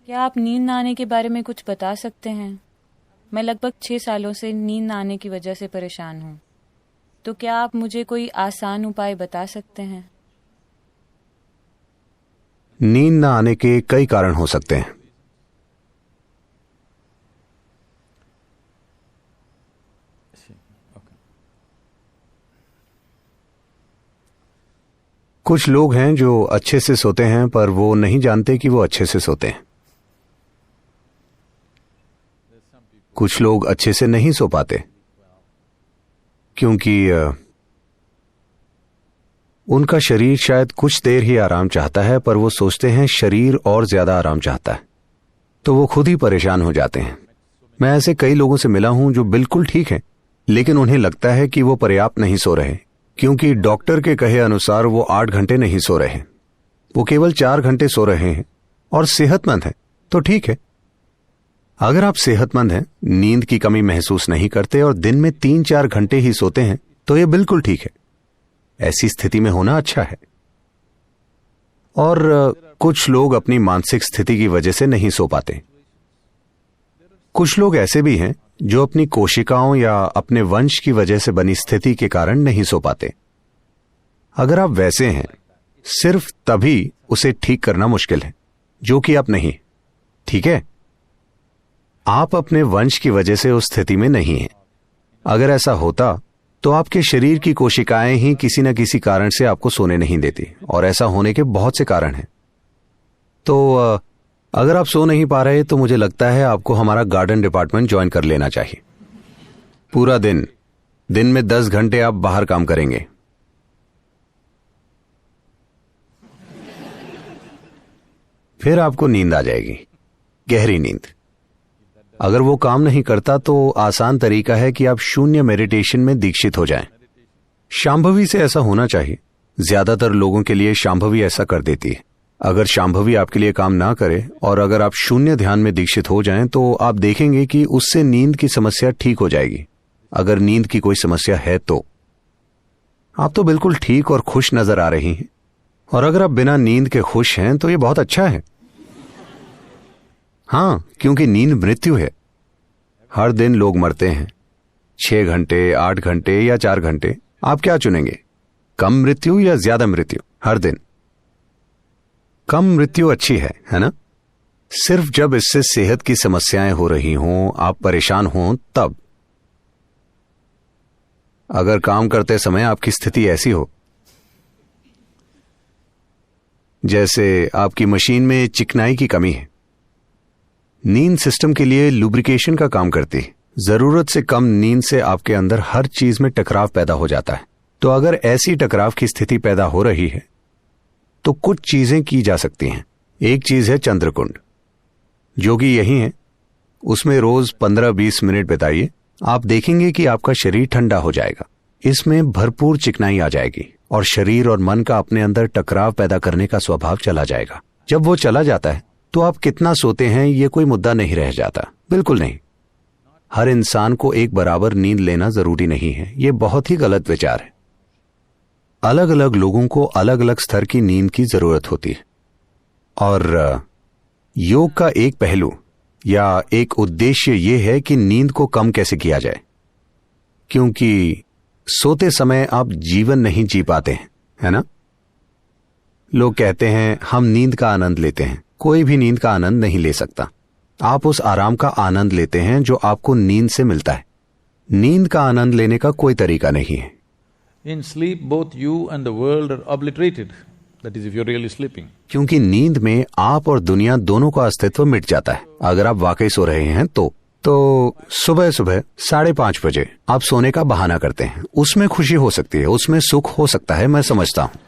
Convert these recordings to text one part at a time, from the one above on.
क्या आप नींद न आने के बारे में कुछ बता सकते हैं? मैं लगभग 6 सालों से नींद न आने की वजह से परेशान हूँ। तो क्या आप मुझे कोई आसान उपाय बता सकते हैं? नींद न आने के कई कारण हो सकते हैं। कुछ लोग हैं जो अच्छे से सोते हैं पर वो नहीं जानते कि वो अच्छे से सोते हैं। कुछ लोग अच्छे से नहीं सो पाते क्योंकि उनका शरीर शायद कुछ देर ही आराम चाहता है, पर वो सोचते हैं शरीर और ज्यादा आराम चाहता है, तो वो खुद ही परेशान हो जाते हैं। मैं ऐसे कई लोगों से मिला हूं जो बिल्कुल ठीक हैं, लेकिन उन्हें लगता है कि वो पर्याप्त नहीं सो रहे, क्योंकि डॉक्टर के कहे अनुसार वो 8 घंटे नहीं सो रहे, वो केवल 4 घंटे सो रहे हैं और सेहतमंद हैं। तो ठीक है, अगर आप सेहतमंद हैं, नींद की कमी महसूस नहीं करते और दिन में 3-4 घंटे ही सोते हैं, तो ये बिल्कुल ठीक है। ऐसी स्थिति में होना अच्छा है। और कुछ लोग अपनी मानसिक स्थिति की वजह से नहीं सो पाते। कुछ लोग ऐसे भी हैं जो अपनी कोशिकाओं या अपने वंश की वजह से बनी स्थिति के कारण नहीं सो पाते। अगर आप वैसे हैं, सिर्फ तभी उसे ठीक करना मुश्किल है, जो कि आप नहीं। ठीक है, आप अपने वंश की वजह से उस स्थिति में नहीं हैं। अगर ऐसा होता तो आपके शरीर की कोशिकाएं ही किसी न किसी कारण से आपको सोने नहीं देती, और ऐसा होने के बहुत से कारण हैं। तो अगर आप सो नहीं पा रहे तो मुझे लगता है आपको हमारा गार्डन डिपार्टमेंट ज्वाइन कर लेना चाहिए। पूरा दिन में 10 घंटे आप बाहर काम करेंगे। फिर आपको नींद आ जाएगी, गहरी नींद। अगर वो काम नहीं करता तो आसान तरीका है कि आप शून्य मेडिटेशन में दीक्षित हो जाएं। शांभवी से ऐसा होना चाहिए। ज्यादातर लोगों के लिए शांभवी ऐसा कर देती है। अगर शांभवी आपके लिए काम ना करे और अगर आप शून्य ध्यान में दीक्षित हो जाएं तो आप देखेंगे कि उससे नींद की समस्या ठीक हो जाएगी। अगर नींद की कोई समस्या है तो आप तो बिल्कुल ठीक और खुश नजर आ रही हैं, और अगर आप बिना नींद के खुश हैं तो ये बहुत अच्छा है। हां, क्योंकि नींद मृत्यु है। हर दिन लोग मरते हैं, 6 घंटे, 8 घंटे या 4 घंटे। आप क्या चुनेंगे, कम मृत्यु या ज्यादा मृत्यु? हर दिन कम मृत्यु अच्छी है ना? सिर्फ जब इससे सेहत की समस्याएं हो रही हों, आप परेशान हों, तब। अगर काम करते समय आपकी स्थिति ऐसी हो जैसे आपकी मशीन में चिकनाई की कमी है, नींद सिस्टम के लिए लुब्रिकेशन का काम करती है। जरूरत से कम नींद से आपके अंदर हर चीज में टकराव पैदा हो जाता है। तो अगर ऐसी टकराव की स्थिति पैदा हो रही है तो कुछ चीजें की जा सकती हैं। एक चीज है चंद्रकुंड, जो कि यही है। उसमें रोज 15-20 मिनट बिताइए। आप देखेंगे कि आपका शरीर ठंडा हो जाएगा। इसमें भरपूर चिकनाई आ जाएगी और शरीर और मन का अपने अंदर टकराव पैदा करने का स्वभाव चला जाएगा। जब वो चला जाता है तो आप कितना सोते हैं ये कोई मुद्दा नहीं रह जाता। बिल्कुल नहीं। हर इंसान को एक बराबर नींद लेना जरूरी नहीं है। ये बहुत ही गलत विचार है। अलग अलग लोगों को अलग अलग स्तर की नींद की जरूरत होती है, और योग का एक पहलू या एक उद्देश्य यह है कि नींद को कम कैसे किया जाए, क्योंकि सोते समय आप जीवन नहीं जी पाते हैं, है ना? लोग कहते हैं हम नींद का आनंद लेते हैं। कोई भी नींद का आनंद नहीं ले सकता। आप उस आराम का आनंद लेते हैं जो आपको नींद से मिलता है। नींद का आनंद लेने का कोई तरीका नहीं है। In sleep, both you and the world are obliterated. That is, if you're really sleeping. क्योंकि नींद में आप और दुनिया दोनों का अस्तित्व मिट जाता है। अगर आप वाकई सो रहे हैं तो सुबह 5:30 बजे आप सोने का बहाना करते हैं। उसमें खुशी हो सकती है, उसमें सुख हो सकता है, मैं समझता हूं।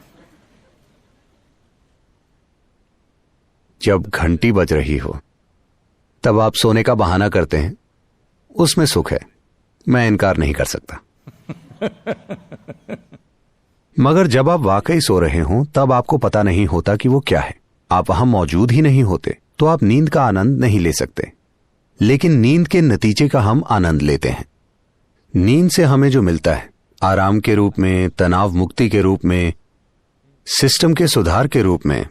जब घंटी बज रही हो तब आप सोने का बहाना करते हैं, उसमें सुख है, मैं इनकार नहीं कर सकता। मगर जब आप वाकई सो रहे हों तब आपको पता नहीं होता कि वो क्या है। आप वहां मौजूद ही नहीं होते, तो आप नींद का आनंद नहीं ले सकते। लेकिन नींद के नतीजे का हम आनंद लेते हैं। नींद से हमें जो मिलता है, आराम के रूप में, तनाव मुक्ति के रूप में, सिस्टम के सुधार के रूप में,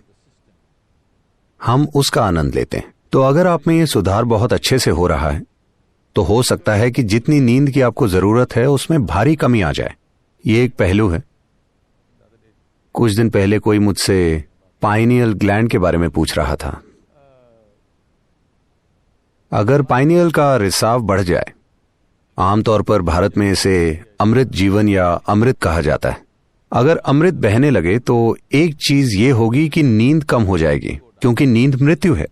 हम उसका आनंद लेते हैं। तो अगर आप में ये सुधार बहुत अच्छे से हो रहा है तो हो सकता है कि जितनी नींद की आपको जरूरत है उसमें भारी कमी आ जाए। ये एक पहलू है। कुछ दिन पहले कोई मुझसे पाइनियल ग्लैंड के बारे में पूछ रहा था। अगर पाइनियल का रिसाव बढ़ जाए, आमतौर पर भारत में इसे अमृत जीवन या अमृत कहा जाता है, अगर अमृत बहने लगे तो एक चीज ये होगी कि नींद कम हो जाएगी, क्योंकि नींद मृत्यु है।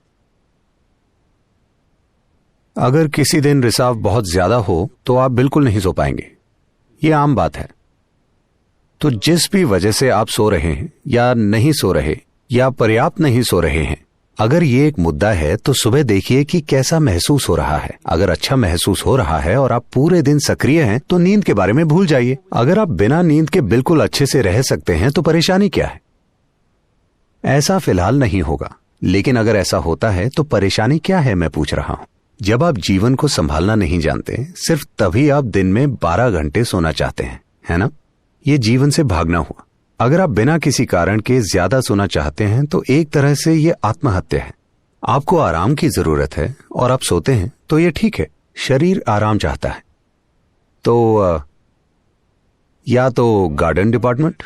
अगर किसी दिन रिसाव बहुत ज्यादा हो तो आप बिल्कुल नहीं सो पाएंगे, ये आम बात है। तो जिस भी वजह से आप सो रहे हैं या नहीं सो रहे या पर्याप्त नहीं सो रहे हैं, अगर ये एक मुद्दा है तो सुबह देखिए कि कैसा महसूस हो रहा है। अगर अच्छा महसूस हो रहा है और आप पूरे दिन सक्रिय हैं तो नींद के बारे में भूल जाइए। अगर आप बिना नींद के बिल्कुल अच्छे से रह सकते हैं तो परेशानी क्या है? ऐसा फिलहाल नहीं होगा, लेकिन अगर ऐसा होता है तो परेशानी क्या है, मैं पूछ रहा हूं। जब आप जीवन को संभालना नहीं जानते, सिर्फ तभी आप दिन में 12 घंटे सोना चाहते हैं, है ना? ये जीवन से भागना हुआ। अगर आप बिना किसी कारण के ज्यादा सोना चाहते हैं तो एक तरह से ये आत्महत्या है। आपको आराम की जरूरत है और आप सोते हैं तो ये ठीक है, शरीर आराम चाहता है। तो या तो गार्डन डिपार्टमेंट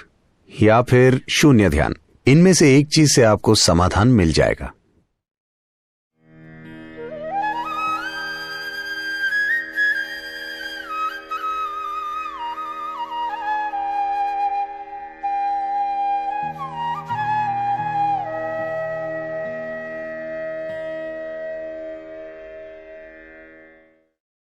या फिर शून्य ध्यान, इनमें से एक चीज से आपको समाधान मिल जाएगा।